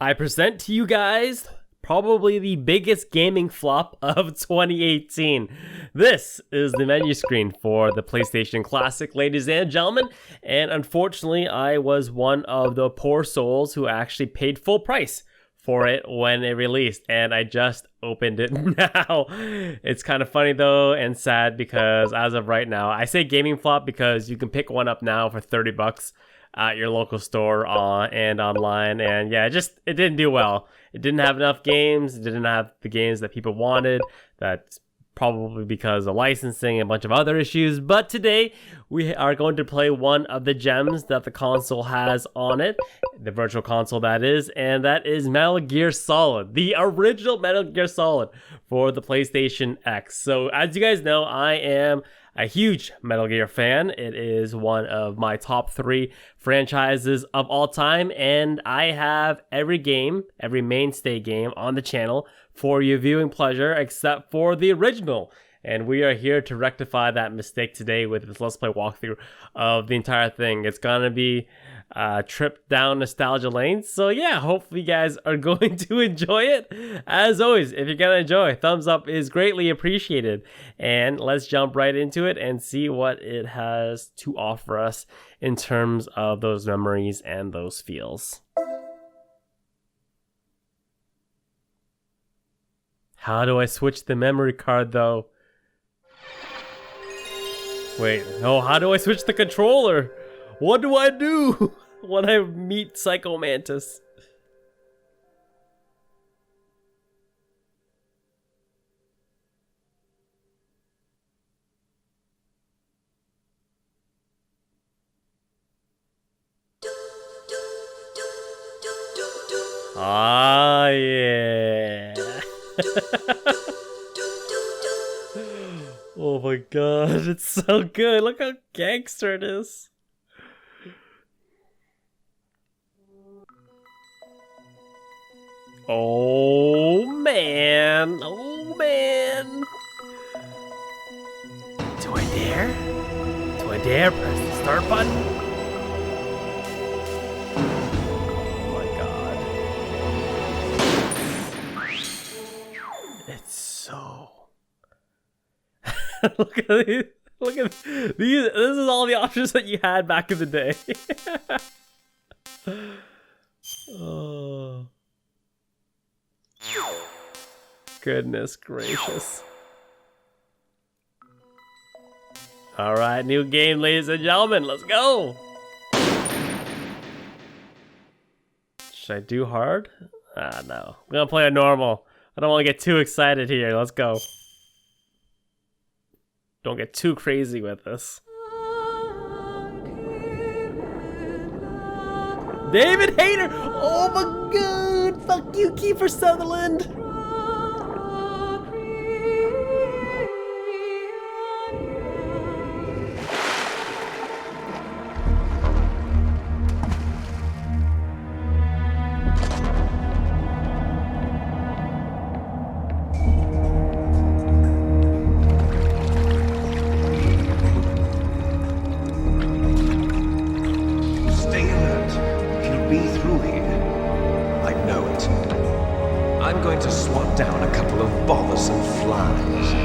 I present to you guys probably the biggest gaming flop of 2018. This is the menu screen for the PlayStation Classic, ladies and gentlemen, and unfortunately I was one of the poor souls who actually paid full price for it when it released, and I just opened it now. It's kind of funny though and sad because as of right now, I say gaming flop because you can pick one up now for 30 bucks at your local store and online, and yeah, it didn't do well. It didn't have enough games. It didn't have the games that people wanted. That's probably because of licensing and a bunch of other issues. But today we are going to play one of the gems that the console has on it, the virtual console that is, and that is Metal Gear Solid, the original Metal Gear Solid for the PlayStation X. So as you guys know, I am a huge Metal Gear fan. It is one of my top 3 franchises of all time, and I have every game, every mainstay game on the channel for your viewing pleasure except for the original. And we are here to rectify that mistake today with this Let's Play walkthrough of the entire thing. It's gonna be a trip down nostalgia lanes. So yeah, hopefully you guys are going to enjoy it. As always, if you're gonna enjoy, thumbs up is greatly appreciated. And let's jump right into it and see what it has to offer us in terms of those memories and those feels. How do I switch the memory card though? Wait, no, how do I switch the controller? What do I do when I meet Psycho Mantis? Ah, yeah. Oh my god, it's so good. Look how gangster it is. Oh man. Oh man. Do I dare? Do I dare press the start button? Oh my god. It's so... Look at these. Look at these. This is all the options that you had back in the day. Oh. Goodness gracious. Alright, new game, ladies and gentlemen. Let's go. Should I do hard? Ah, no. I'm gonna play a normal. I don't want to get too excited here. Let's go. Don't get too crazy with this. David Hayter! Oh my god! Fuck you, Kiefer Sutherland! I'm going to swat down a couple of bothersome flies.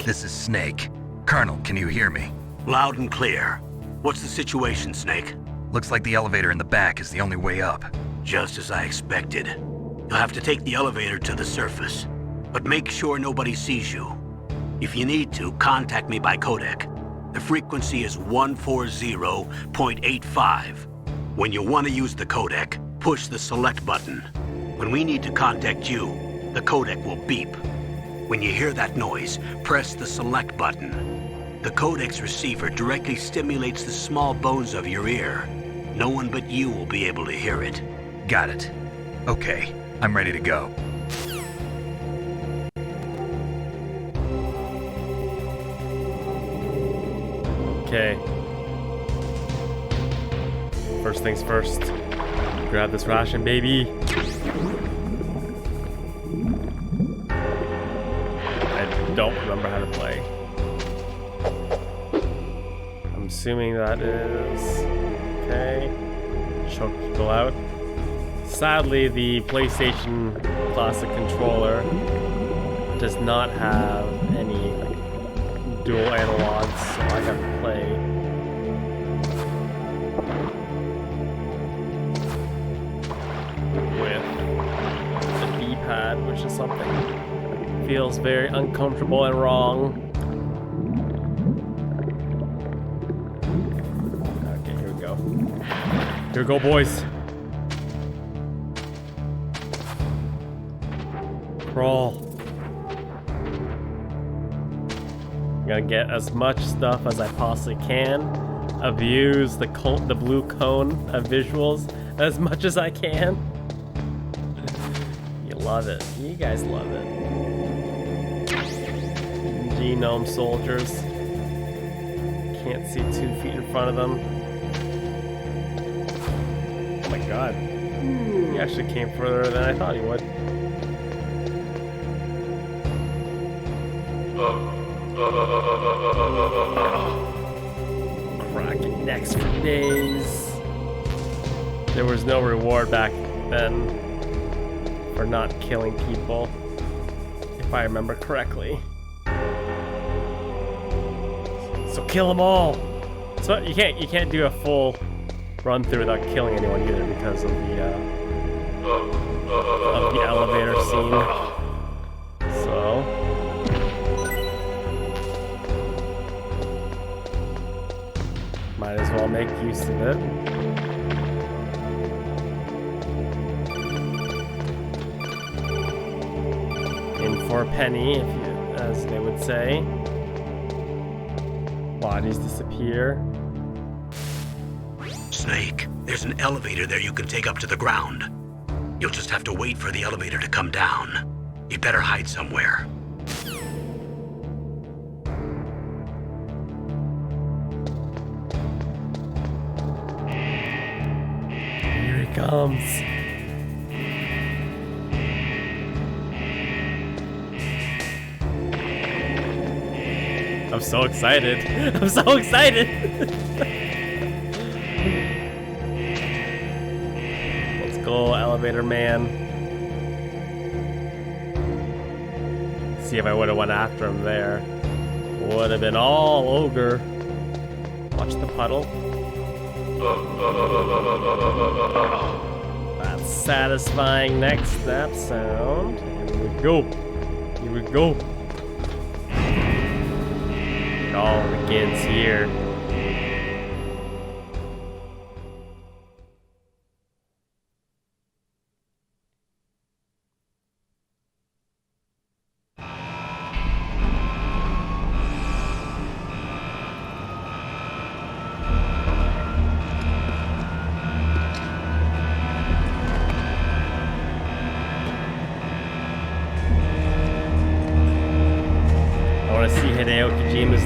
This is Snake. Colonel, can you hear me? Loud and clear. What's the situation, Snake? Looks like the elevator in the back is the only way up. Just as I expected. You'll have to take the elevator to the surface, but make sure nobody sees you. If you need to, contact me by codec. The frequency is 140.85. When you want to use the codec, push the select button. When we need to contact you, the codec will beep. When you hear that noise, press the select button. The codec's receiver directly stimulates the small bones of your ear. No one but you will be able to hear it. Got it. Okay, I'm ready to go. Okay. First things first. Grab this ration, baby. I don't remember how to play. I'm assuming that is... okay. Choke people out. Sadly, the PlayStation Classic controller does not have any dual analogs, so I have to play with the D-pad, which is something that feels very uncomfortable and wrong. Okay, here we go. Here we go, boys. Crawl. I'm gonna get as much stuff as I possibly can. Abuse the blue cone of visuals as much as I can. You love it. You guys love it. Genome soldiers. Can't see 2 feet in front of them. Oh my god. He actually came further than I thought he would. Cracking necks for days. There was no reward back then for not killing people, if I remember correctly. So kill them all. So you can't do a full run through without killing anyone either because of the elevator scene. So. Might as well make use of it. In for a penny, as they would say. Bodies disappear. Snake, there's an elevator there you can take up to the ground. You'll just have to wait for the elevator to come down. You better hide somewhere. Comes. I'm so excited. I'm so excited. Let's go, elevator man. See if I would have went after him there. Would have been all ogre. Watch the puddle. That satisfying next snap sound. Here we go. Here we go. It all begins here.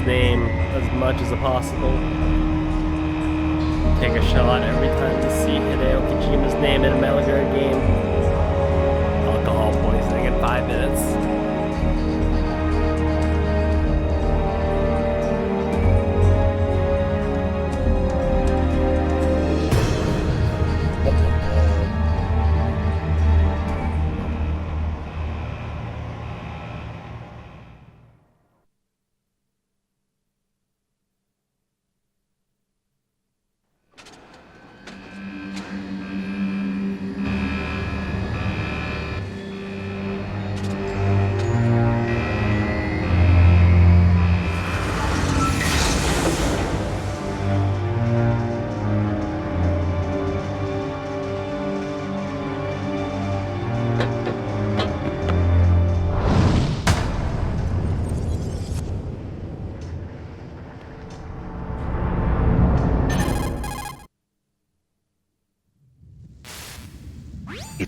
Name as much as possible. Take a shot every time you see Hideo Kojima's name in a Metal Gear game. Alcohol poisoning in 5 minutes.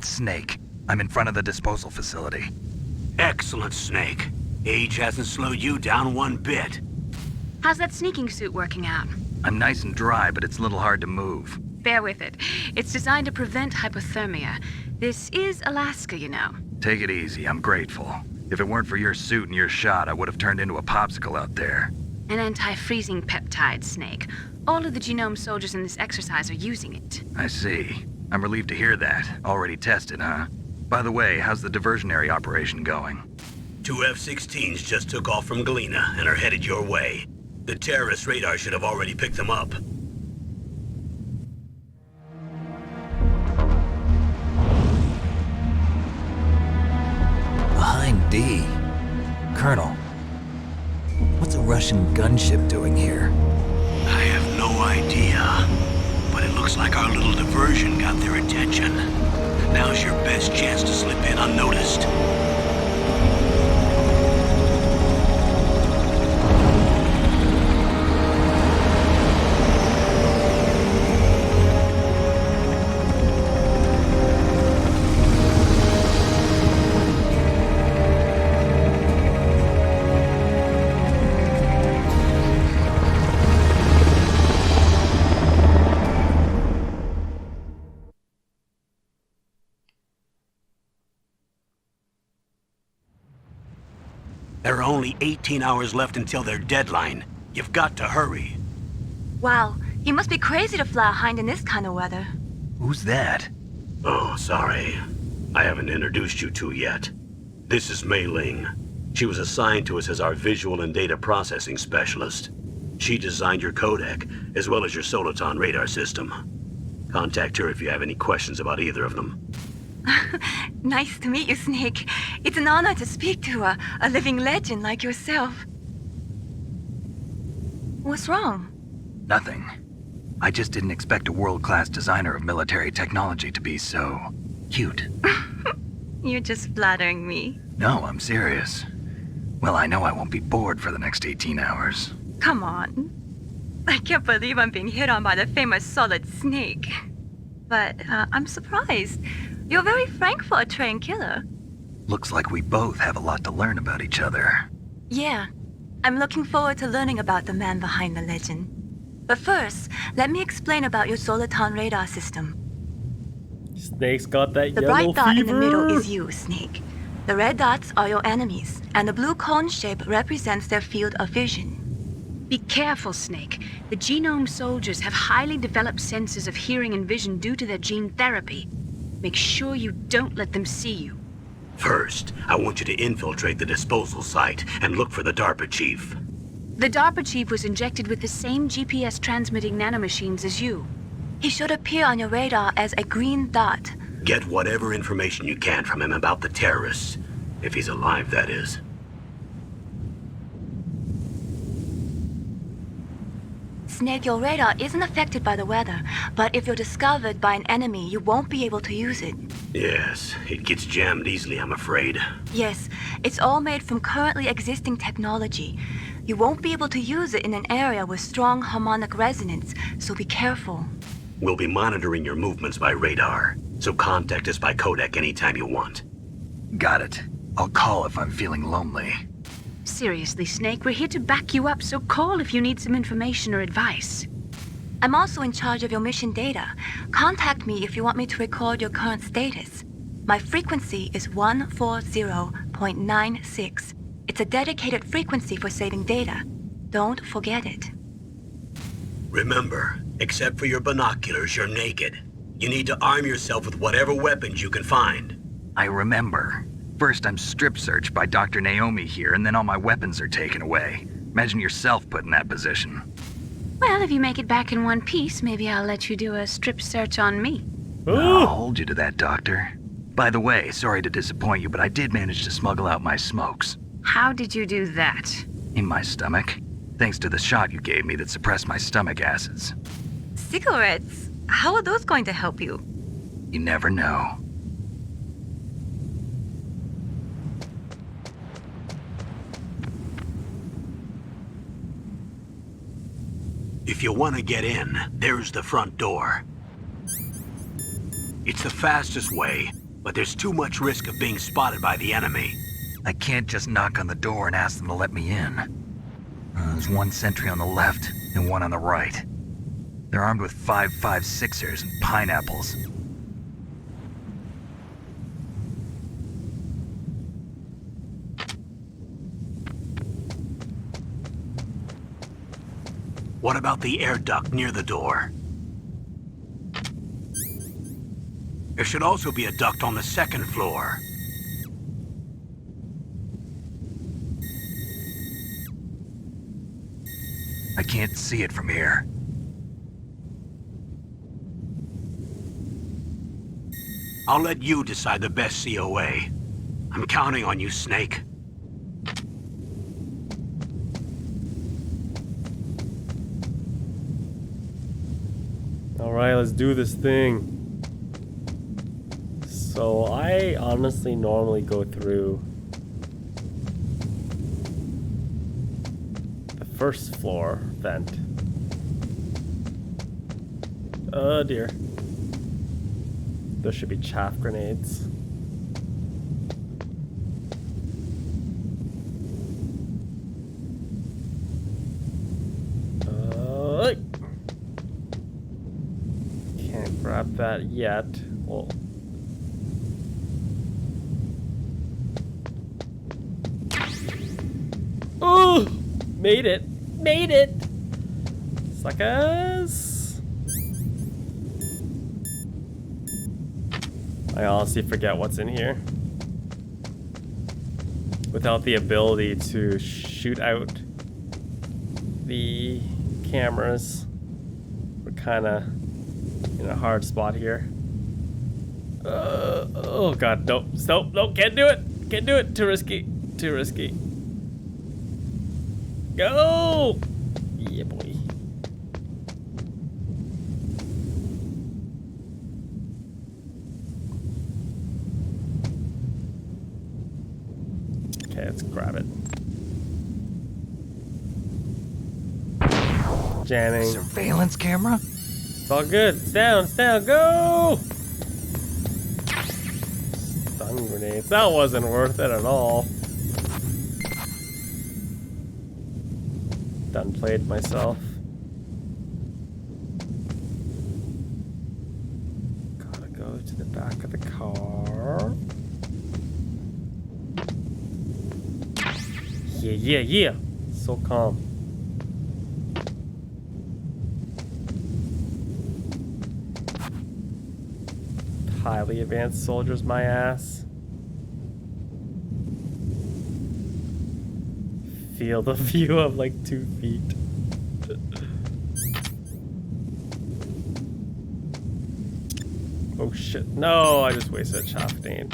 It's Snake. I'm in front of the disposal facility. Excellent, Snake. Age hasn't slowed you down one bit. How's that sneaking suit working out? I'm nice and dry, but it's a little hard to move. Bear with it. It's designed to prevent hypothermia. This is Alaska, you know. Take it easy, I'm grateful. If it weren't for your suit and your shot, I would have turned into a popsicle out there. An anti-freezing peptide, Snake. All of the genome soldiers in this exercise are using it. I see. I'm relieved to hear that. Already tested, huh? By the way, how's the diversionary operation going? 2 F-16s just took off from Galena and are headed your way. The terrorist radar should have already picked them up. Behind D. Colonel, what's a Russian gunship doing here? I have no idea, but it looks like our little diversion got their attention. Now's your best chance to slip in unnoticed. There are only 18 hours left until their deadline. You've got to hurry. Wow, you must be crazy to fly a hind in this kind of weather. Who's that? Oh, sorry. I haven't introduced you to yet. This is Mei Ling. She was assigned to us as our visual and data processing specialist. She designed your codec, as well as your Soliton radar system. Contact her if you have any questions about either of them. Nice to meet you, Snake. It's an honor to speak to a living legend like yourself. What's wrong? Nothing. I just didn't expect a world-class designer of military technology to be so cute. You're just flattering me. No, I'm serious. Well, I know I won't be bored for the next 18 hours. Come on. I can't believe I'm being hit on by the famous Solid Snake. But I'm surprised. You're very frank for a trained killer. Looks like we both have a lot to learn about each other. Yeah. I'm looking forward to learning about the man behind the legend. But first, let me explain about your Soliton radar system. Snake's got that The yellow bright dot fever. in the middle is you, Snake. The red dots are your enemies, and the blue cone shape represents their field of vision. Be careful, Snake. The genome soldiers have highly developed senses of hearing and vision due to their gene therapy. Make sure you don't let them see you. First, I want you to infiltrate the disposal site and look for the DARPA chief. The DARPA chief was injected with the same GPS transmitting nanomachines as you. He should appear on your radar as a green dot. Get whatever information you can from him about the terrorists. If he's alive, that is. Snake, your radar isn't affected by the weather, but if you're discovered by an enemy, you won't be able to use it. Yes, it gets jammed easily, I'm afraid. Yes, it's all made from currently existing technology. You won't be able to use it in an area with strong harmonic resonance, so be careful. We'll be monitoring your movements by radar, so contact us by codec anytime you want. Got it. I'll call if I'm feeling lonely. Seriously, Snake, we're here to back you up, so call if you need some information or advice. I'm also in charge of your mission data. Contact me if you want me to record your current status. My frequency is 140.96. It's a dedicated frequency for saving data. Don't forget it. Remember, except for your binoculars, you're naked. You need to arm yourself with whatever weapons you can find. I remember. First, I'm strip searched by Dr. Naomi here, and then all my weapons are taken away. Imagine yourself put in that position. Well, if you make it back in one piece, maybe I'll let you do a strip search on me. I'll hold you to that, Doctor. By the way, sorry to disappoint you, but I did manage to smuggle out my smokes. How did you do that? In my stomach. Thanks to the shot you gave me that suppressed my stomach acids. Cigarettes? How are those going to help you? You never know. If you want to get in, there's the front door. It's the fastest way, but there's too much risk of being spotted by the enemy. I can't just knock on the door and ask them to let me in. There's one sentry on the left and one on the right. They're armed with 5.56ers and pineapples. What about the air duct near the door? There should also be a duct on the second floor. I can't see it from here. I'll let you decide the best COA. I'm counting on you, Snake. Alright, let's do this thing. So I honestly normally go through the first floor vent. Oh dear. There should be chaff grenades. Can't grab that yet. Well, oh, made it! Made it! Suckers! I honestly forget what's in here. Without the ability to shoot out the cameras, we're kinda in a hard spot here. Oh god, nope, nope, can't do it! Can't do it, too risky, too risky. Go! Yeah, boy. Okay, let's grab it. Jamming. Surveillance camera? It's all good. It's down, go! Stun grenades. That wasn't worth it at all. Done played myself. Gotta go to the back of the car. Yeah. So calm. Highly advanced soldiers, my ass. Field of view of like 2 feet. Oh shit. No, I just wasted a chaftain.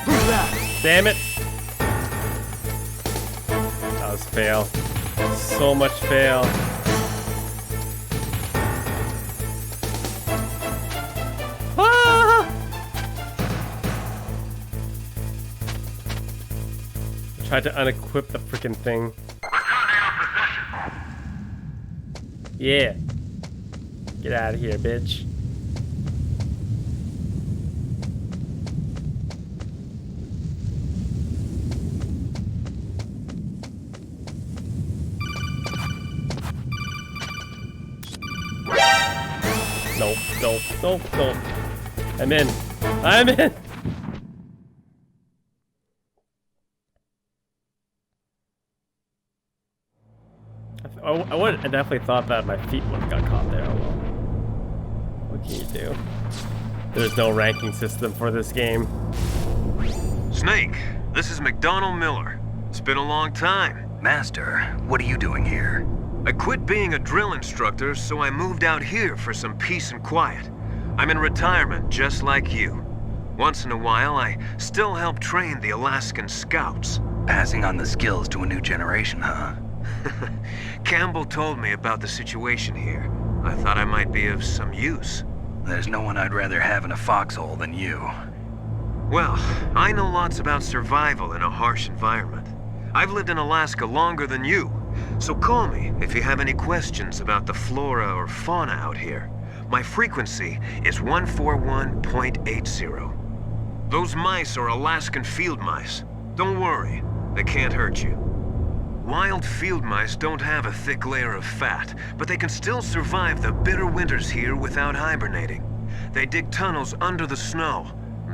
Who's that? Damn it. That was fail. So much fail. Tried to unequip the freaking thing. Yeah. Get out of here, bitch. Nope. I'm in. I definitely thought that my feet would have got caught there. Oh well. What can you do? There's no ranking system for this game. Snake, this is McDonald Miller. It's been a long time. Master, what are you doing here? I quit being a drill instructor, so I moved out here for some peace and quiet. I'm in retirement, just like you. Once in a while, I still help train the Alaskan Scouts. Passing on the skills to a new generation, huh? Campbell told me about the situation here. I thought I might be of some use. There's no one I'd rather have in a foxhole than you. Well, I know lots about survival in a harsh environment. I've lived in Alaska longer than you, so call me if you have any questions about the flora or fauna out here. My frequency is 141.80. Those mice are Alaskan field mice. Don't worry, they can't hurt you. Wild field mice don't have a thick layer of fat, but they can still survive the bitter winters here without hibernating. They dig tunnels under the snow.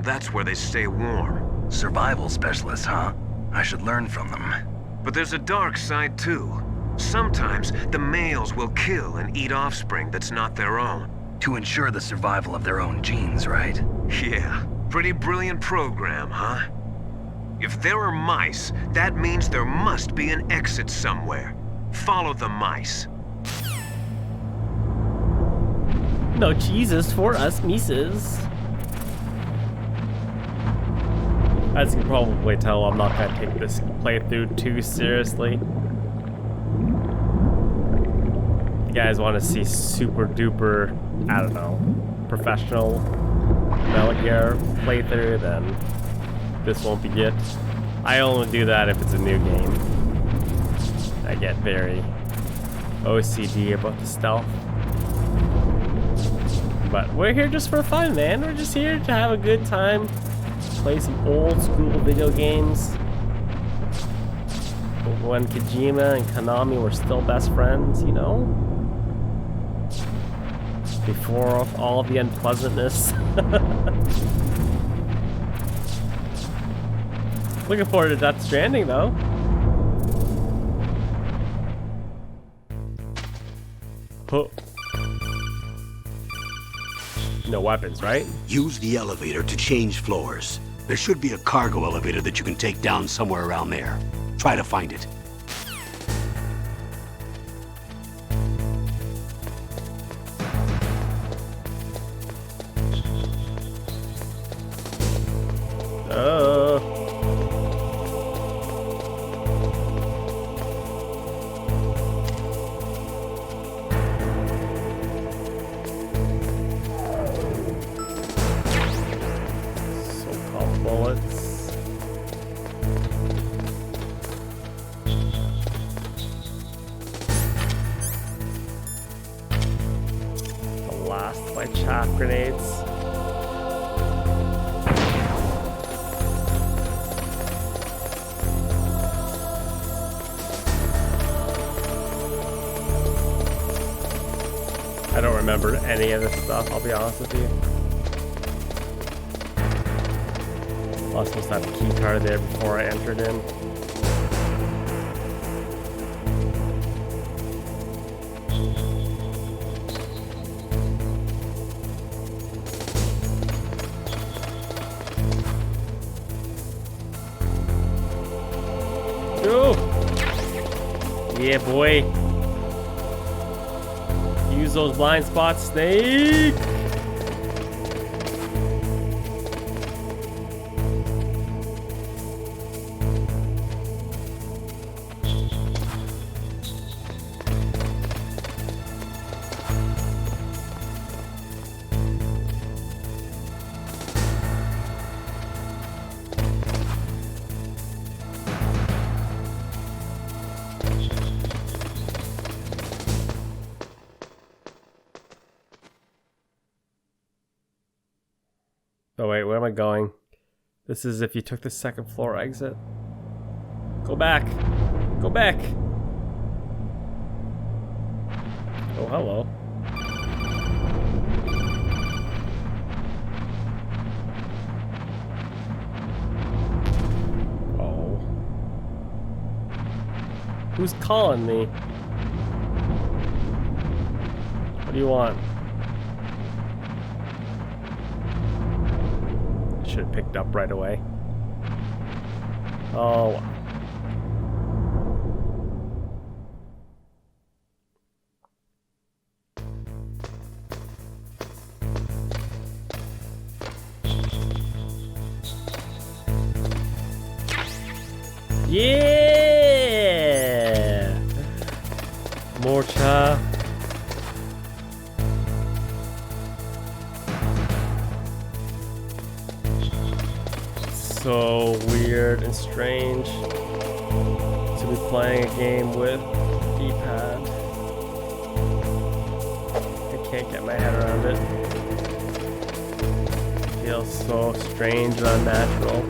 That's where they stay warm. Survival specialists, huh? I should learn from them. But there's a dark side too. Sometimes the males will kill and eat offspring that's not their own. To ensure the survival of their own genes, right? Yeah, pretty brilliant program, huh? If there are mice, that means there must be an exit somewhere. Follow the mice. No Jesus for us Mises. As you can probably tell, I'm not gonna take this playthrough too seriously. If you guys want to see super duper, I don't know, professional Metal Gear playthrough, then this won't be it. I only do that if it's a new game. I get very OCD about the stealth. But we're here just for fun, man. We're just here to have a good time. Play some old school video games. When Kojima and Konami were still best friends, you know? Before all the unpleasantness. Looking forward to Death Stranding, though. Oh. No weapons, right? Use the elevator to change floors. There should be a cargo elevator that you can take down somewhere around there. Try to find it. Bullets. The last of my chaff grenades. I don't remember any of this stuff, I'll be honest with you. I was supposed to have a key card there before I entered in. Go! Yeah, boy. Use those blind spots, Snake! Oh wait, where am I going? This is if you took the second floor exit. Go back! Go back! Oh, hello. Oh. Who's calling me? What do you want? Should have picked up right away. Oh, wow. Yeah! More chaff. So weird and strange to be playing a game with D-pad. I can't get my head around it. Feels so strange and unnatural.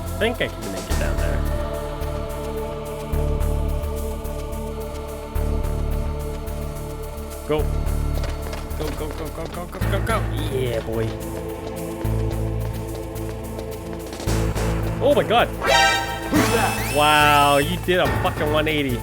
I think I can make it down there. Go. Go, go, go, go, go, go, go, go. Yeah, boy. Oh my god. Who's that? Wow, you did a fucking 180.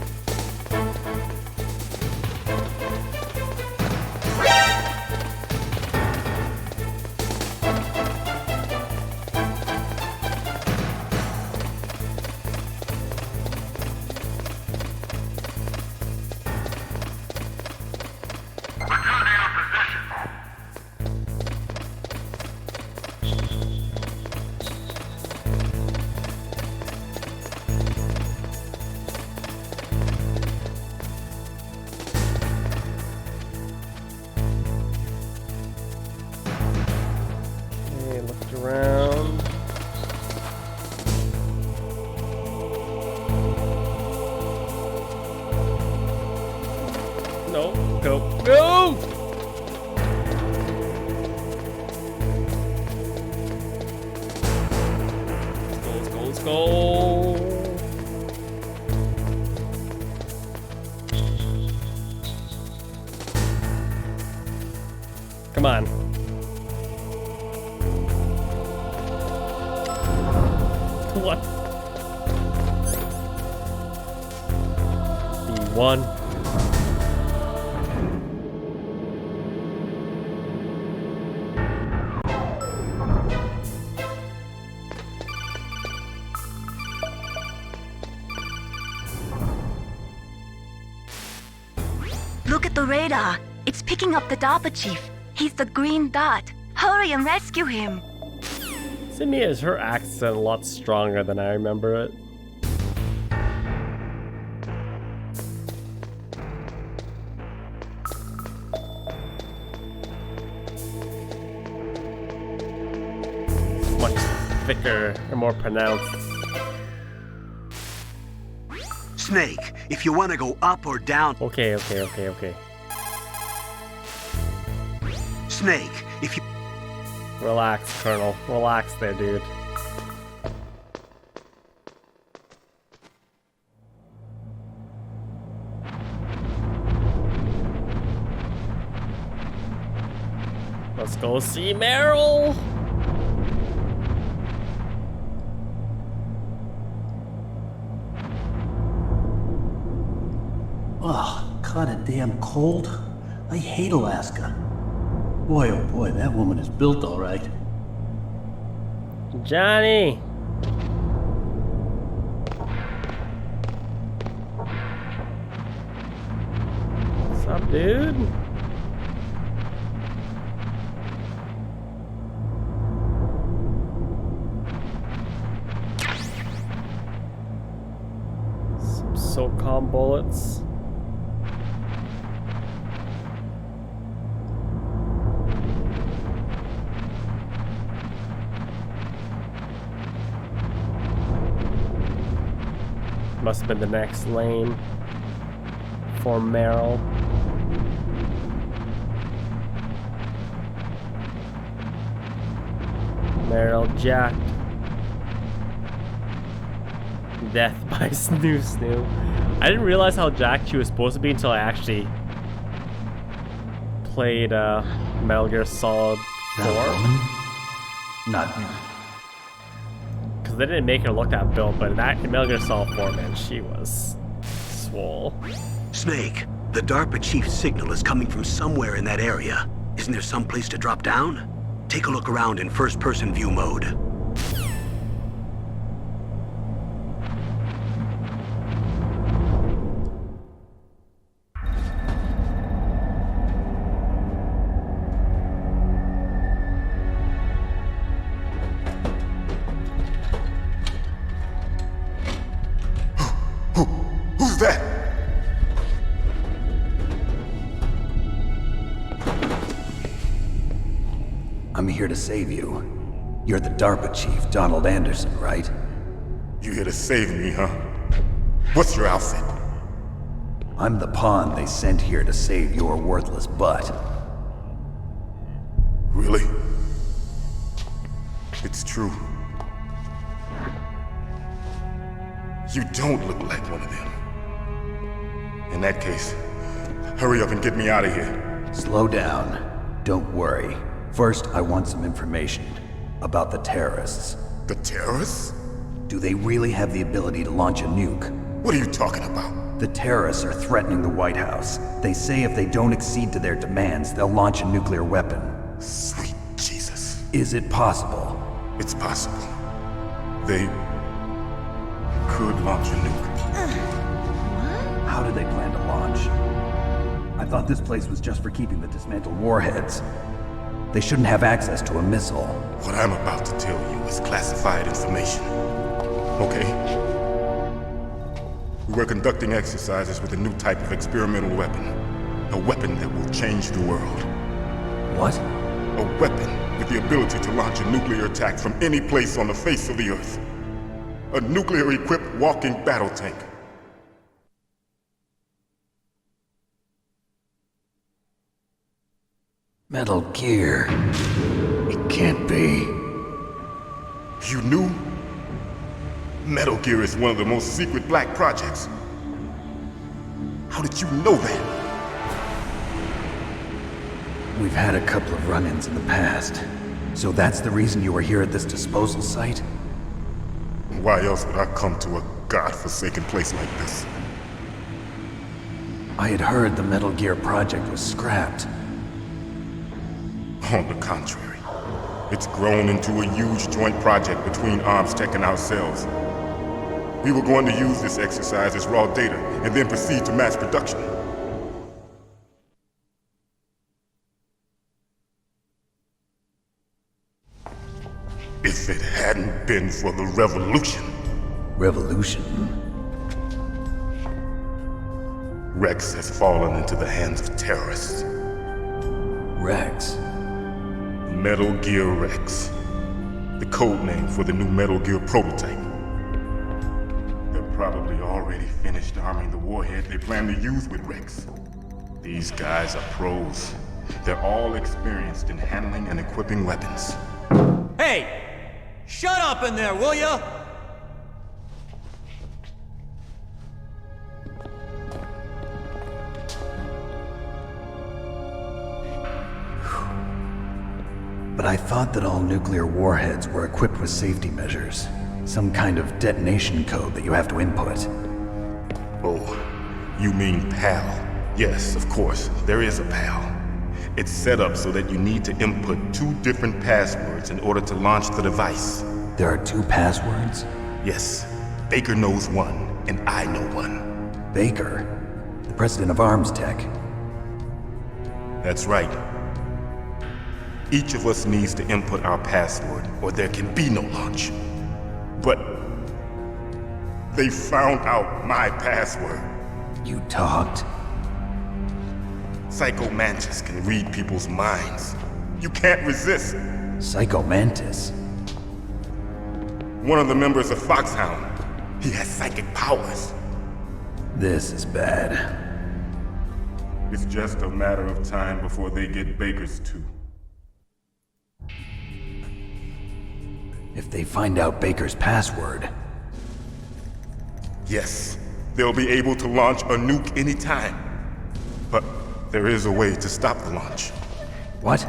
Around. No, go, go! Let's go, let's go. Come on. What? B1. Look at the radar. It's picking up the DARPA chief. He's the green dot. Hurry and rescue him. To me, is her accent a lot stronger than I remember it. It's much thicker and more pronounced. Snake, if you want to go up or down... Okay. Snake, if you... Relax, Colonel. Relax there, dude. Let's go see Meryl! Oh, kinda damn cold. I hate Alaska. Boy, oh boy, that woman is built all right. Johnny! What's up, dude? Some SOCOM bullets. Must have been the next lane for Meryl. Meryl jacked. Death by Snoo Snoo. I didn't realize how jacked she was supposed to be until I actually played Metal Gear Solid 4. Not me. Because they didn't make her look that built, but in Metal Gear Solid 4, man, she was swole. Snake, the DARPA chief's signal is coming from somewhere in that area. Isn't there some place to drop down? Take a look around in first-person view mode. I'm here to save you. You're the DARPA chief, Donald Anderson, right? You here to save me, huh? What's your outfit? I'm the pawn they sent here to save your worthless butt. Really? It's true. You don't look like one of them. In that case, hurry up and get me out of here. Slow down. Don't worry. First, I want some information about the terrorists. The terrorists? Do they really have the ability to launch a nuke? What are you talking about? The terrorists are threatening the White House. They say if they don't accede to their demands, they'll launch a nuclear weapon. Sweet Jesus. Is it possible? It's possible. They could launch a nuke. How do they plan to launch? I thought this place was just for keeping the dismantled warheads. They shouldn't have access to a missile. What I'm about to tell you is classified information. Okay? We were conducting exercises with a new type of experimental weapon. A weapon that will change the world. What? A weapon with the ability to launch a nuclear attack from any place on the face of the Earth. A nuclear-equipped walking battle tank. Metal Gear. It can't be. You knew? Metal Gear is one of the most secret black projects. How did you know that? We've had a couple of run-ins in the past. So that's the reason you were here at this disposal site? Why else would I come to a godforsaken place like this? I had heard the Metal Gear project was scrapped. On the contrary, it's grown into a huge joint project between Arms Tech and ourselves. We were going to use this exercise as raw data and then proceed to mass production. If it hadn't been for the revolution. Revolution? Rex has fallen into the hands of terrorists. Rex? Metal Gear Rex. The code name for the new Metal Gear prototype. They're probably already finished arming the warhead they plan to use with Rex. These guys are pros. They're all experienced in handling and equipping weapons. Hey! Shut up in there, will ya? But I thought that all nuclear warheads were equipped with safety measures. Some kind of detonation code that you have to input. Oh, you mean PAL? Yes, of course, there is a PAL. It's set up so that you need to input 2 different passwords in order to launch the device. There are 2 passwords? Yes. Baker knows one, and I know one. Baker? The president of Arms Tech? That's right. Each of us needs to input our password, or there can be no launch. But they found out my password. You talked? Psycho Mantis can read people's minds. You can't resist. Psycho Mantis? One of the members of FOXHOUND. He has psychic powers. This is bad. It's just a matter of time before they get Baker's too. If they find out Baker's password... Yes, they'll be able to launch a nuke anytime. But there is a way to stop the launch. What?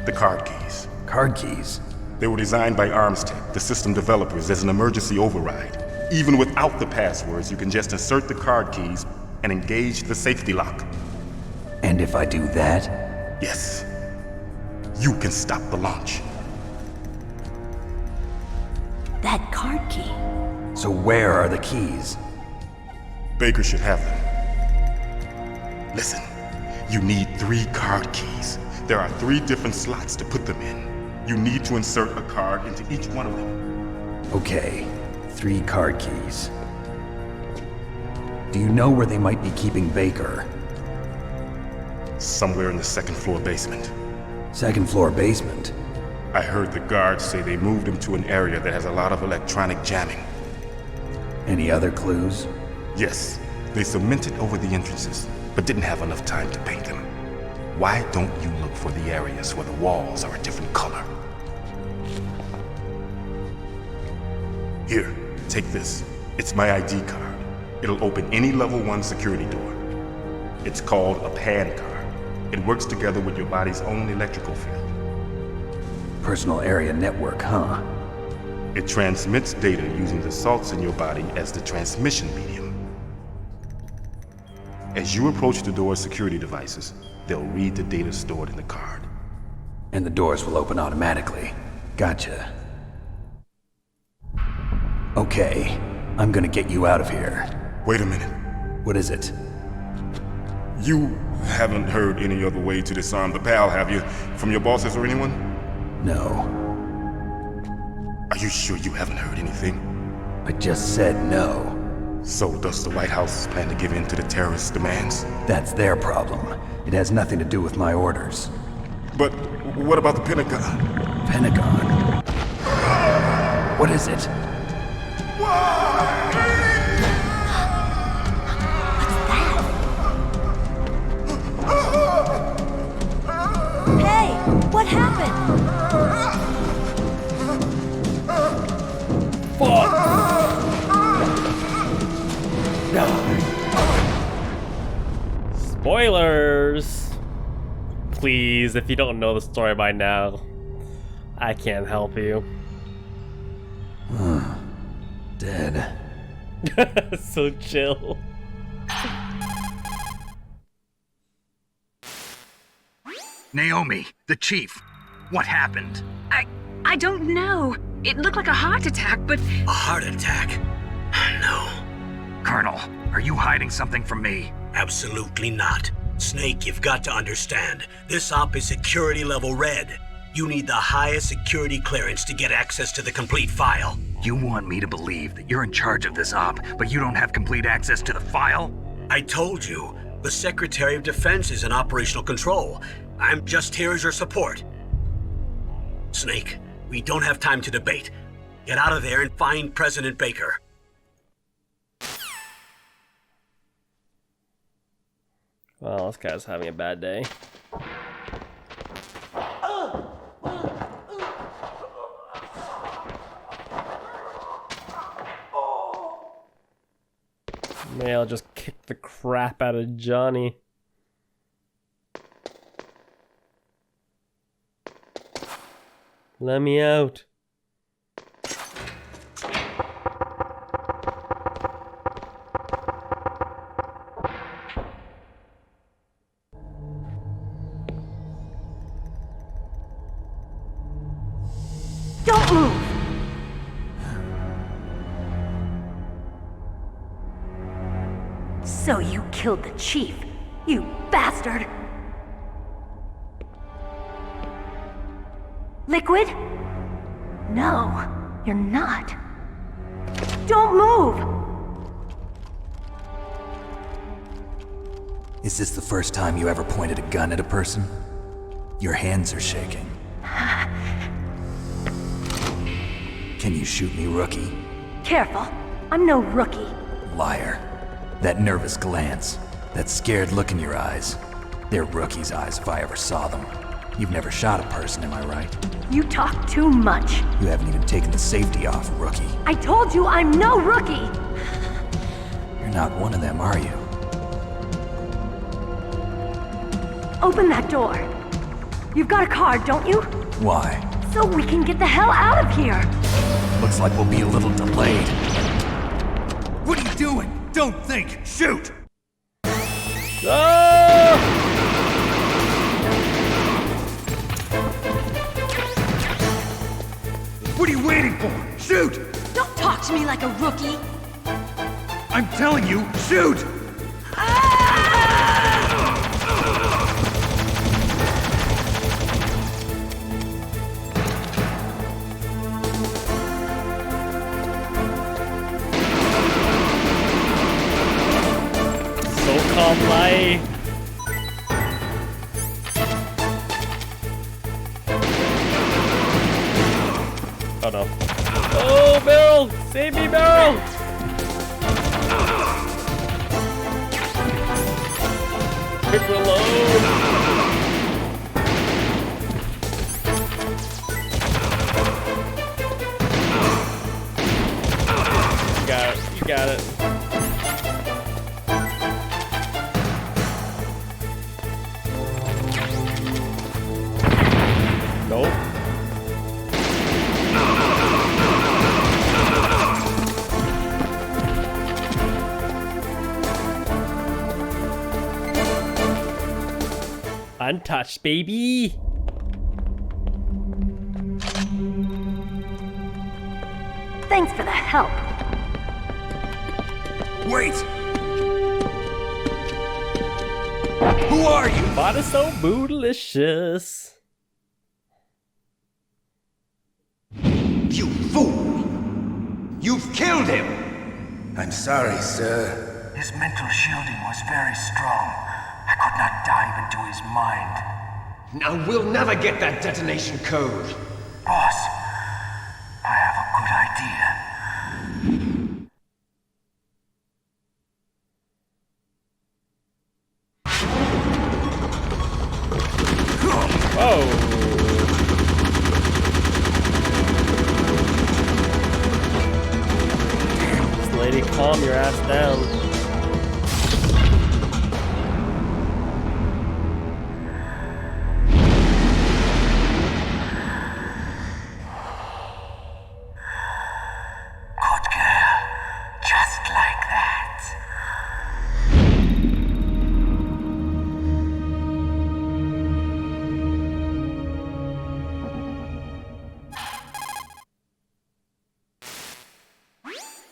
The card keys. Card keys? They were designed by Arms Tech, the system developers, as an emergency override. Even without the passwords, you can just insert the card keys and engage the safety lock. And if I do that? Yes. You can stop the launch. That card key. So where are the keys? Baker should have them. Listen, you need 3 card keys. There are 3 different slots to put them in. You need to insert a card into each one of them. Okay, 3 card keys. Do you know where they might be keeping Baker? Somewhere in the 2nd floor basement. Second floor basement. I heard the guards say they moved him to an area that has a lot of electronic jamming. Any other clues? Yes, they cemented over the entrances, but didn't have enough time to paint them. Why don't you look for the areas where the walls are a different color? Here, take this. It's my ID card. It'll open any level 1 security door. It's called a PAN card. It works together with your body's own electrical field. Personal area network, huh? It transmits data using the salts in your body as the transmission medium. As you approach the door's security devices, they'll read the data stored in the card. And the doors will open automatically. Gotcha. Okay, I'm gonna get you out of here. Wait a minute. What is it? You haven't heard any other way to disarm the PAL, have you? From your bosses or anyone? No. Are you sure you haven't heard anything? I just said no. So does the White House plan to give in to the terrorists' demands? That's their problem. It has nothing to do with my orders. But what about the Pentagon? Pentagon? What is it? Hey, what happened? Fuck! Spoilers! Please, if you don't know the story by now, I can't help you. Dead. So chill. Naomi, the chief. What happened? I don't know. It looked like a heart attack, but... A heart attack? No. Colonel, are you hiding something from me? Absolutely not. Snake, you've got to understand. This op is security level red. You need the highest security clearance to get access to the complete file. You want me to believe that you're in charge of this op, but you don't have complete access to the file? I told you, the Secretary of Defense is in operational control. I'm just here as your support. Snake, we don't have time to debate. Get out of there and find President Baker. Well, this guy's having a bad day. Maybe I'll just kick the crap out of Johnny. Let me out. Don't move! So you killed the chief, you bastard! Liquid? No, you're not. Don't move! Is this the first time you ever pointed a gun at a person? Your hands are shaking. Can you shoot me, rookie? Careful, I'm no rookie. Liar. That nervous glance, that scared look in your eyes. They're rookie's eyes if I ever saw them. You've never shot a person, am I right? You talk too much. You haven't even taken the safety off, rookie. I told you I'm no rookie! You're not one of them, are you? Open that door. You've got a card, don't you? Why? So we can get the hell out of here! Looks like we'll be a little delayed. What are you doing? Don't think! Shoot! What are you waiting for? Shoot! Don't talk to me like a rookie! I'm telling you, shoot! So calm life. Oh no. Oh, Meryl! Save me, Meryl! Quick reload! You got it. You got it. Nope. Untouched, baby. Thanks for the help. Wait! Who are you? Body so bootylicious. You fool! You've killed him! I'm sorry, sir. His mental shielding was very strong. I could not dive into his mind. Now we'll never get that detonation code. Boss, I have a good idea. Oh. This lady, calm your ass down.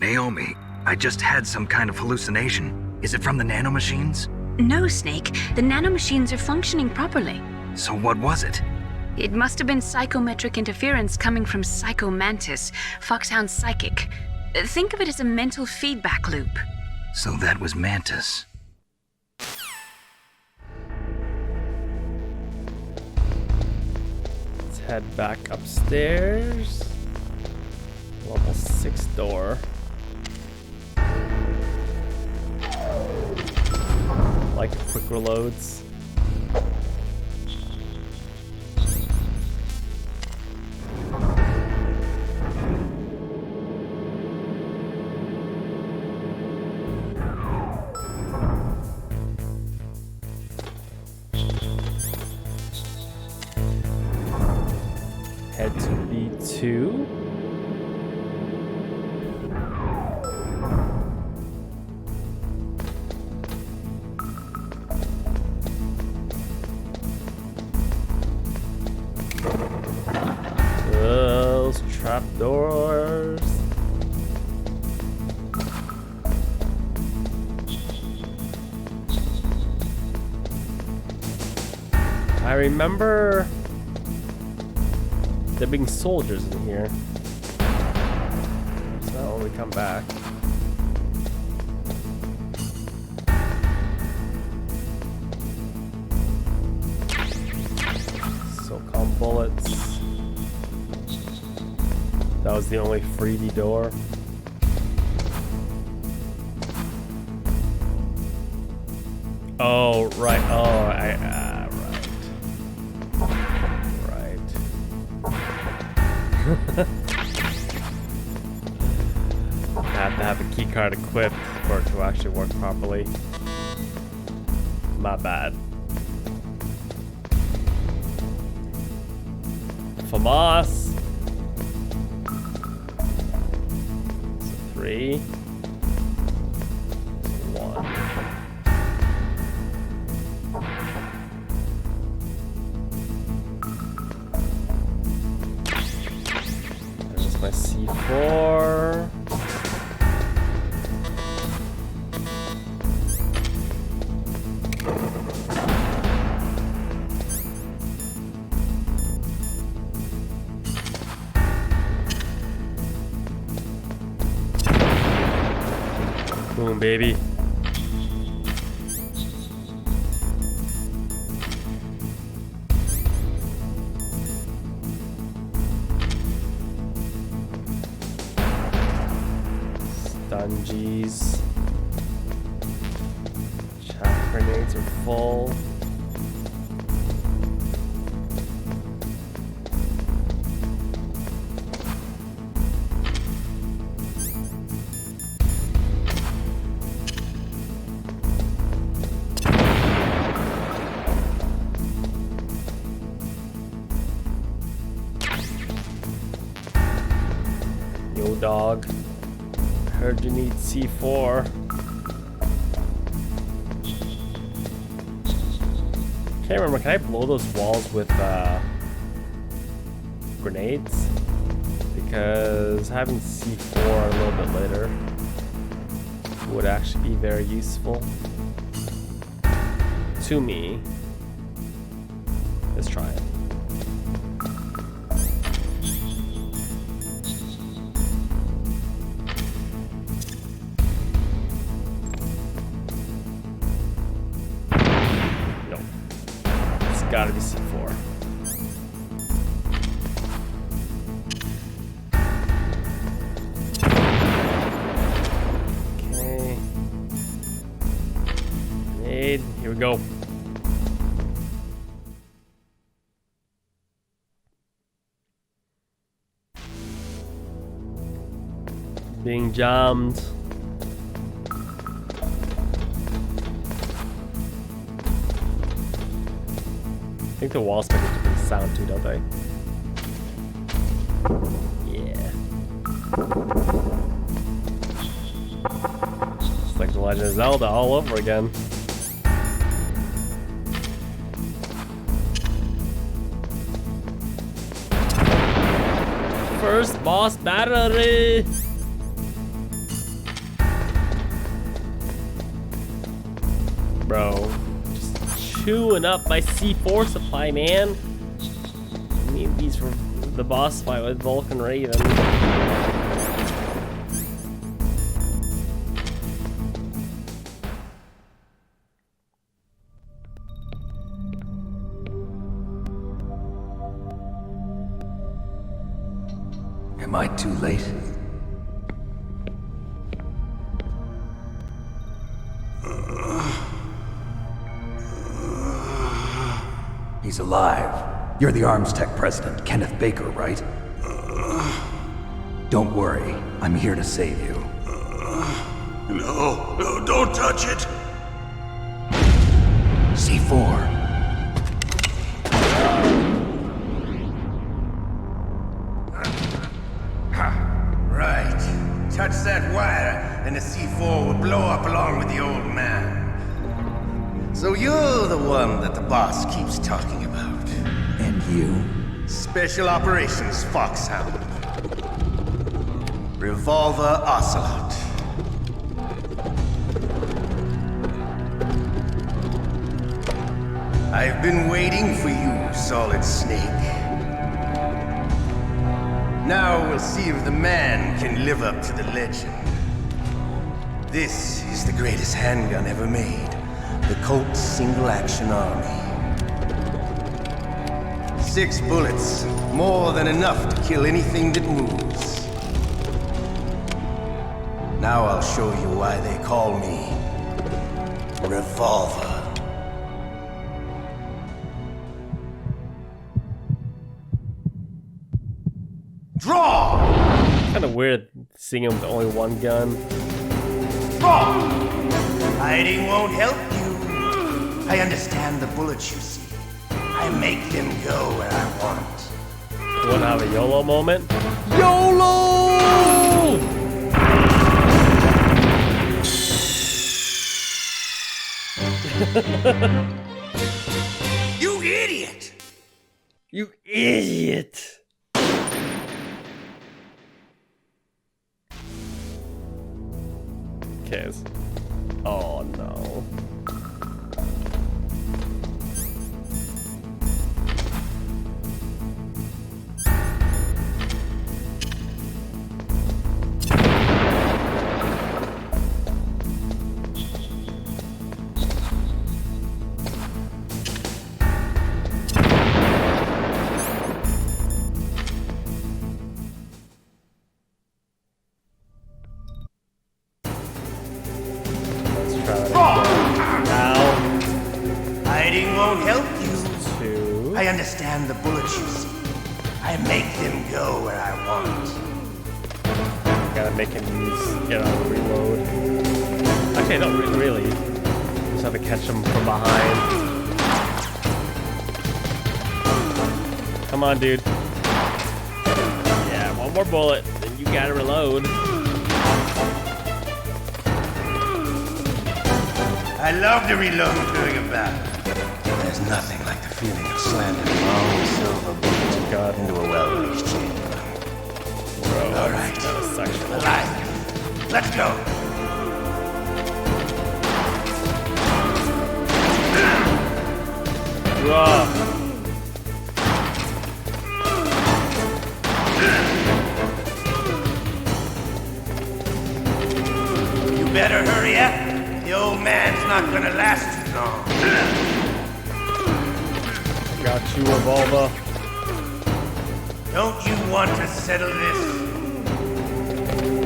Naomi, I just had some kind of hallucination. Is it from the nanomachines? No, Snake. The nanomachines are functioning properly. So what was it? It must have been psychometric interference coming from Psycho Mantis, FOXHOUND's psychic. Think of it as a mental feedback loop. So that was Mantis. Let's head back upstairs. Level 6 door. Like quick reloads. Head to B2. Those trapdoors. I remember there being soldiers in here. So when we come back. SOCOM bullets. That was the only freebie door. Oh, right. Oh, right. I have to have a key card equipped for it to actually work properly. My bad. FAMAS. 3, 1. There's my C4. Boom, baby. jeez. Chaff grenades are full. Yo, dog. Heard you need C4. Can't remember, can I blow those walls with grenades? Because having C4 a little bit later would actually be very useful to me. Let's try it. Gotta be C4. Okay. Grenade. Here we go. Being jammed. I think the walls make a different sound too, don't they? Yeah. It's like The Legend of Zelda all over again. First boss battery! Bro. Chewing up my C4 supply, man. I need these for the boss fight with Vulcan Raven. Am I too late? He's alive. You're the Arms Tech president, Kenneth Baker, right? Don't worry. I'm here to save you. No, don't touch it! C4. Right. Touch that wire, and the C4 will blow up along with the old man. So you're the one that the boss keeps talking about. And you? Special Operations FOXHOUND. Revolver Ocelot. I've been waiting for you, Solid Snake. Now we'll see if the man can live up to the legend. This is the greatest handgun ever made. The Colt Single Action Army. 6 bullets, more than enough to kill anything that moves. Now I'll show you why they call me Revolver. Draw! Kind of weird seeing him with only one gun. Draw! Hiding won't help you. I understand the bullets you see. I make them go where I want. You wanna have a YOLO moment? YOLO! You idiot! You idiot! Okay. Oh no. Hiding won't help you. 2. I understand the bullets you see. I make them go where I want. Gotta make him get out of reload. Actually, I don't really. Just have to catch him from behind. Come on, dude. Yeah, one more bullet, then you gotta reload. I love to reload during a battle. There's nothing like the feeling of slamming a long silver bullet into a well-reached chamber. All right, alive. Let's go. Whoa. You better hurry up. The old man's not gonna last too long. Got you, revolver. Don't you want to settle this?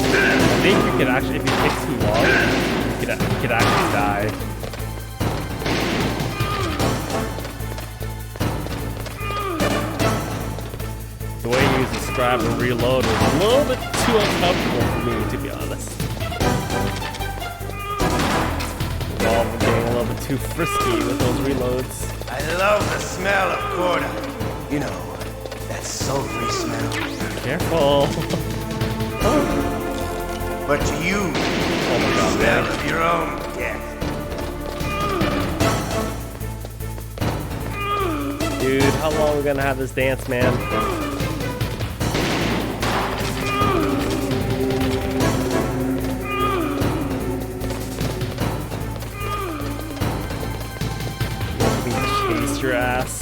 I think you could actually, if you take too long, you could actually die. The way you use the scrap and reload was a little bit too uncomfortable for me, to be honest. Revolver getting a little bit too frisky with those reloads. I love the smell of corda. You know, that sulfury smell. Careful. But to you, Oh my God, smell man. of your own death. Dude, how long are we gonna have this dance, man? Let me chase your ass.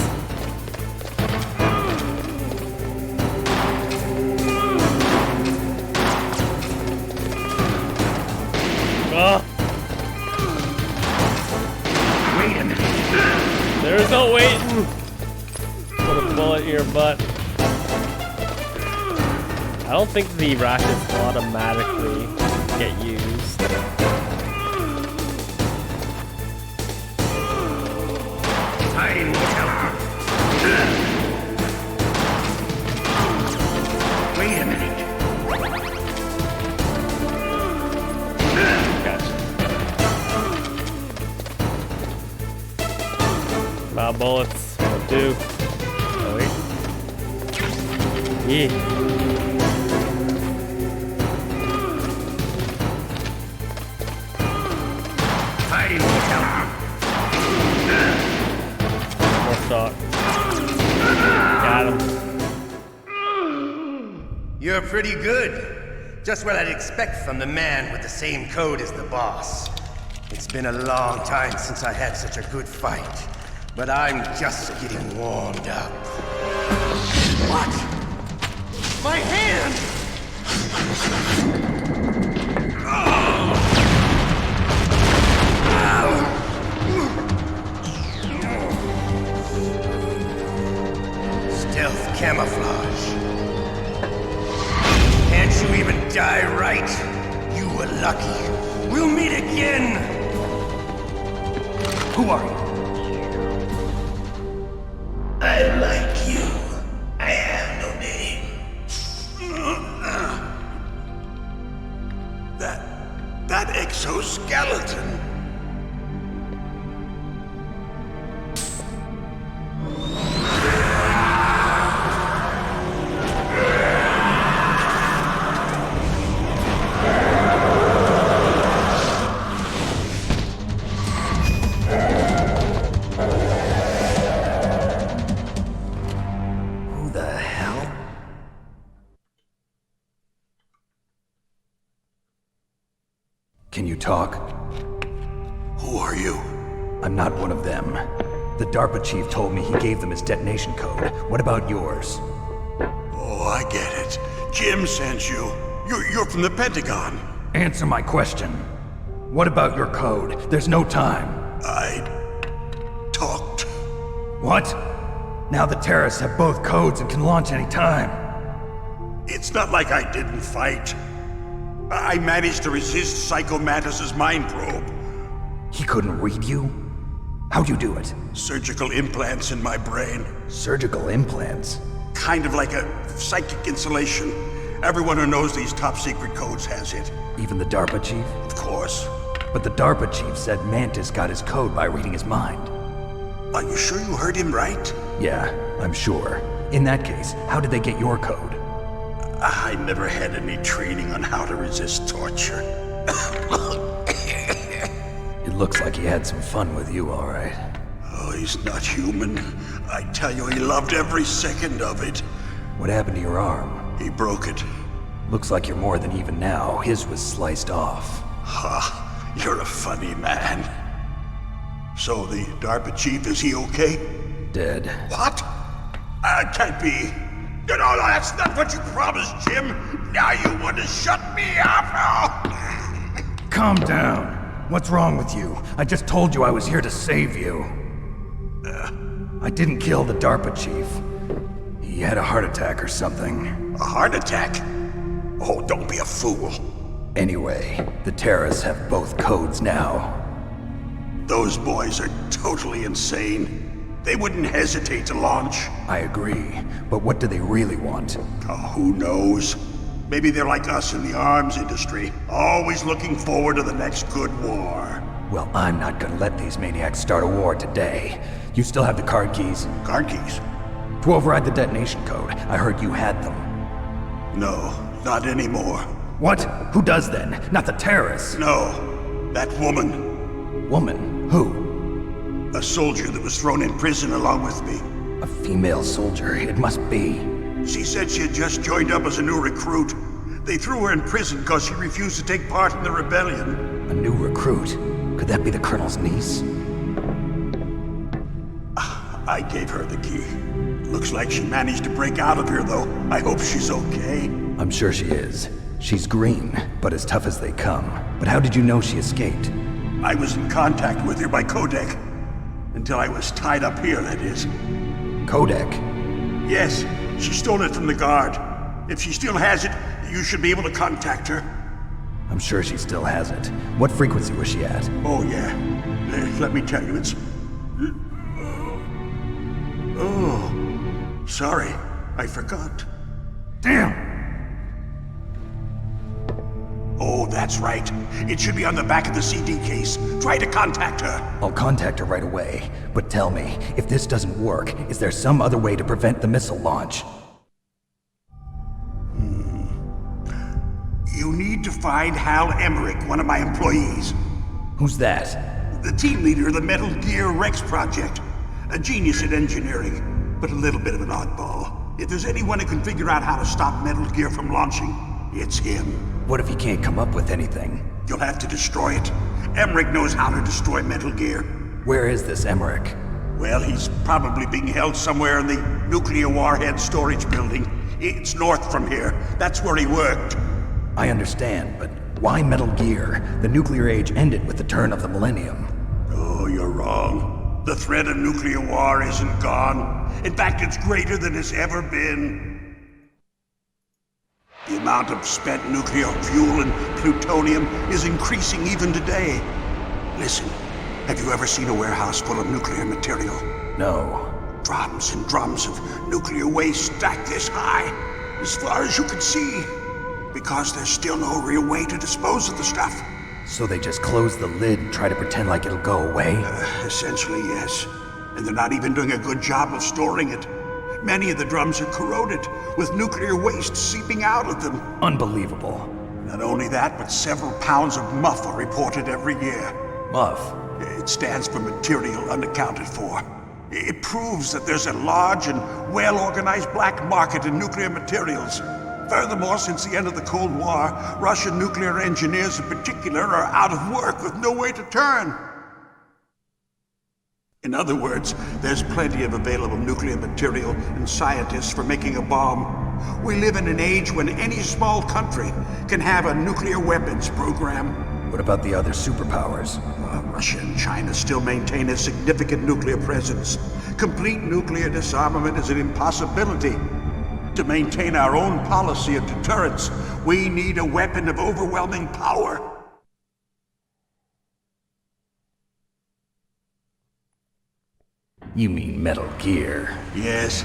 Oh. Wait a minute. There's no waiting. Put a bullet in your butt. I don't think the ratchets automatically get used. Hiding won't help. Wait a minute. Gotcha. My bullets will do. Oh wait. Yeah. Hiding won't help. More shot. Got him. You're pretty good. Just what I'd expect from the man with the same code as the boss. It's been a long time since I had such a good fight, but I'm just getting warmed up. What? My hand! Stealth camouflage. Can't you even die right? You were lucky. We'll meet again! Who are you? I like you. I have no name. That exoskeleton. Who the hell? Can you talk? Who are you? I'm not one of them. The DARPA chief told me he gave them his detonation code. What about yours? Oh, I get it. Jim sent you. You're from the Pentagon. Answer my question. What about your code? There's no time. I talked. What? Now the terrorists have both codes and can launch any time. It's not like I didn't fight. I managed to resist Psycho Mantis's mind probe. He couldn't read you? How'd you do it? Surgical implants in my brain. Surgical implants? Kind of like a psychic insulation. Everyone who knows these top secret codes has it. Even the DARPA chief? Of course. But the DARPA chief said Mantis got his code by reading his mind. Are you sure you heard him right? Yeah, I'm sure. In that case, how did they get your code? I never had any training on how to resist torture. It looks like he had some fun with you, all right. Oh, he's not human. I tell you, he loved every second of it. What happened to your arm? He broke it. Looks like you're more than even now. His was sliced off. Ha, you're a funny man. So the DARPA chief, is he okay? Dead. What? Can't be. No, that's not what you promised, Jim. Now you want to shut me up? Calm down. What's wrong with you? I just told you I was here to save you. I didn't kill the DARPA chief. He had a heart attack or something. A heart attack? Oh, don't be a fool. Anyway, the terrorists have both codes now. Those boys are totally insane. They wouldn't hesitate to launch. I agree, but what do they really want? Oh, who knows? Maybe they're like us in the arms industry, always looking forward to the next good war. Well, I'm not gonna let these maniacs start a war today. You still have the card keys? Card keys? To override the detonation code. I heard you had them. No, not anymore. What? Who does then? Not the terrorists? No, that woman. Woman? Who? A soldier that was thrown in prison along with me. A female soldier, it must be. She said she had just joined up as a new recruit. They threw her in prison because she refused to take part in the rebellion. A new recruit? Could that be the Colonel's niece? I gave her the key. Looks like she managed to break out of here, though. I hope she's okay. I'm sure she is. She's green, but as tough as they come. But how did you know she escaped? I was in contact with her by codec. Until I was tied up here, that is. Codec? Yes, she stole it from the guard. If she still has it, you should be able to contact her. I'm sure she still has it. What frequency was she at? Oh, yeah. Let me tell you, it's... Oh, sorry. I forgot. Damn! Oh, that's right. It should be on the back of the CD case. Try to contact her. I'll contact her right away. But tell me, if this doesn't work, is there some other way to prevent the missile launch? You need to find Hal Emmerich, one of my employees. Who's that? The team leader of the Metal Gear Rex project. A genius at engineering, but a little bit of an oddball. If there's anyone who can figure out how to stop Metal Gear from launching, it's him. What if he can't come up with anything? You'll have to destroy it. Emmerich knows how to destroy Metal Gear. Where is this Emmerich? Well, he's probably being held somewhere in the nuclear warhead storage building. It's north from here. That's where he worked. I understand, but why Metal Gear? The nuclear age ended with the turn of the millennium. Oh, you're wrong. The threat of nuclear war isn't gone. In fact, it's greater than it's ever been. The amount of spent nuclear fuel and plutonium is increasing even today. Listen, have you ever seen a warehouse full of nuclear material? No. Drums and drums of nuclear waste stacked this high, as far as you can see. Because there's still no real way to dispose of the stuff. So they just close the lid and try to pretend like it'll go away? Essentially, yes. And they're not even doing a good job of storing it. Many of the drums are corroded, with nuclear waste seeping out of them. Unbelievable. Not only that, but several pounds of MUF are reported every year. MUF? It stands for material unaccounted for. It proves that there's a large and well-organized black market in nuclear materials. Furthermore, since the end of the Cold War, Russian nuclear engineers in particular are out of work with no way to turn. In other words, there's plenty of available nuclear material and scientists for making a bomb. We live in an age when any small country can have a nuclear weapons program. What about the other superpowers? Russia and China still maintain a significant nuclear presence. Complete nuclear disarmament is an impossibility. To maintain our own policy of deterrence, we need a weapon of overwhelming power. You mean Metal Gear. Yes.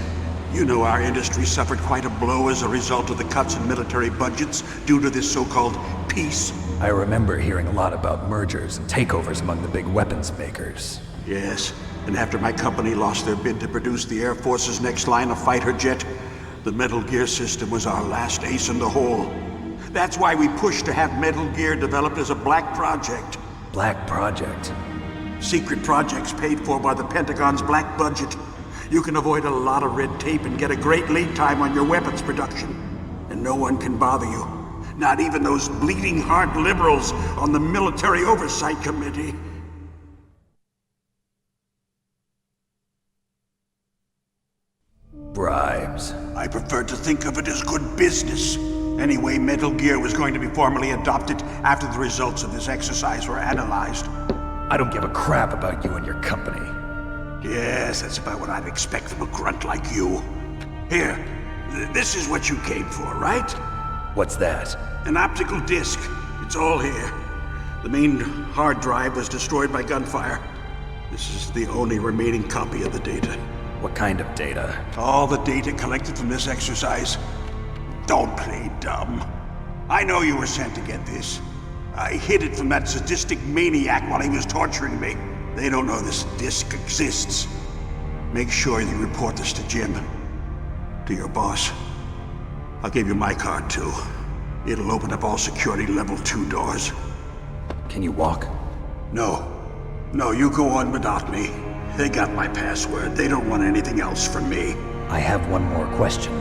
You know our industry suffered quite a blow as a result of the cuts in military budgets due to this so-called peace. I remember hearing a lot about mergers and takeovers among the big weapons makers. Yes, and after my company lost their bid to produce the Air Force's next line of fighter jet, the Metal Gear system was our last ace in the hole. That's why we pushed to have Metal Gear developed as a black project. Black project? Secret projects paid for by the Pentagon's black budget. You can avoid a lot of red tape and get a great lead time on your weapons production. And no one can bother you. Not even those bleeding heart liberals on the Military Oversight Committee. Bribes. I prefer to think of it as good business. Anyway, Metal Gear was going to be formally adopted after the results of this exercise were analyzed. I don't give a crap about you and your company. Yes, that's about what I'd expect from a grunt like you. Here, this is what you came for, right? What's that? An optical disc. It's all here. The main hard drive was destroyed by gunfire. This is the only remaining copy of the data. What kind of data? All the data collected from this exercise. Don't play dumb. I know you were sent to get this. I hid it from that sadistic maniac while he was torturing me. They don't know this disc exists. Make sure you report this to Jim. To your boss. I'll give you my card too. It'll open up all security level 2 doors. Can you walk? No. No, you go on without me. They got my password. They don't want anything else from me. I have one more question.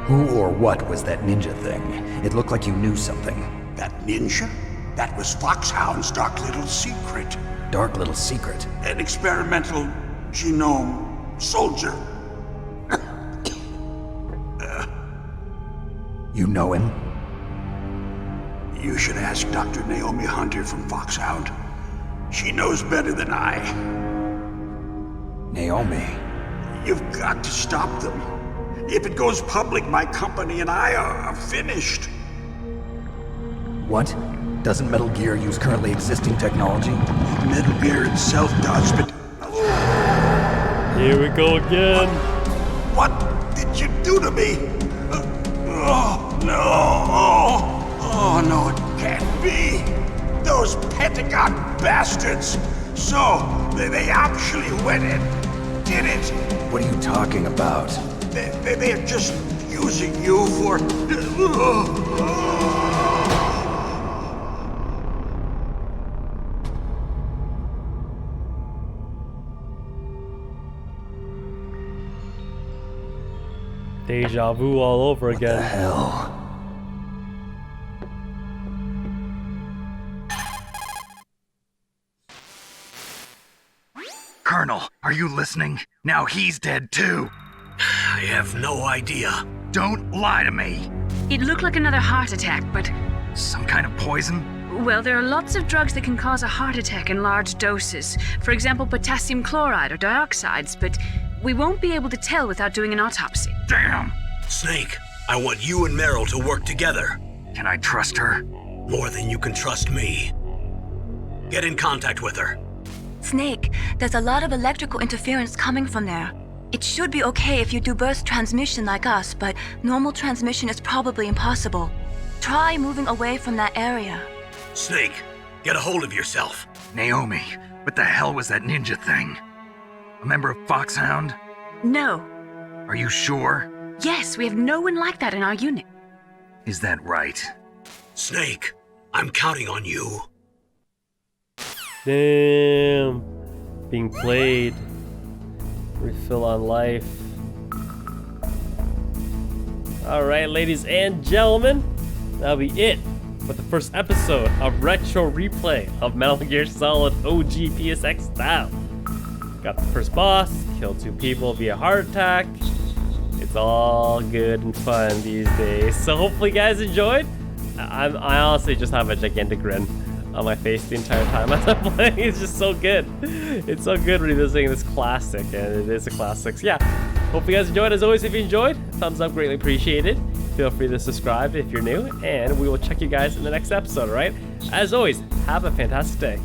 Who or what was that ninja thing? It looked like you knew something. That ninja? That was FOXHOUND's dark little secret. Dark little secret? An experimental genome soldier. You know him? You should ask Dr. Naomi Hunter from FOXHOUND. She knows better than I. Naomi? You've got to stop them. If it goes public, my company and I are finished. What? Doesn't Metal Gear use currently existing technology? Metal Gear itself does, but... Here we go again. What did you do to me? Oh, no. Oh, no, it can't be. Those Pentagon bastards. So, they actually went and did it. What are you talking about? They're just using you for... Deja vu all over again. What the hell? Colonel, are you listening? Now he's dead too. I have no idea. Don't lie to me. It looked like another heart attack, but... Some kind of poison? Well, there are lots of drugs that can cause a heart attack in large doses. For example, potassium chloride or dioxides, but we won't be able to tell without doing an autopsy. Damn! Snake, I want you and Meryl to work together. Can I trust her? More than you can trust me. Get in contact with her. Snake, there's a lot of electrical interference coming from there. It should be okay if you do burst transmission like us, but normal transmission is probably impossible. Try moving away from that area. Snake, get a hold of yourself. Naomi, what the hell was that ninja thing? A member of FOXHOUND? No. Are you sure? Yes, we have no one like that in our unit. Is that right? Snake, I'm counting on you. Damn. Being played. Refill on life. Alright, ladies and gentlemen, that'll be it for the first episode of Retro Replay of Metal Gear Solid OG PSX style. Got the first boss, killed 2 people via heart attack. It's all good and fun these days. So hopefully you guys enjoyed. I honestly just have a gigantic grin on my face the entire time as I'm playing. It's just so good. It's so good revisiting this classic, and it is a classic. So yeah, hope you guys enjoyed. As always, if you enjoyed, thumbs up, greatly appreciated. Feel free to subscribe if you're new, and we will check you guys in the next episode, alright? As always, have a fantastic day.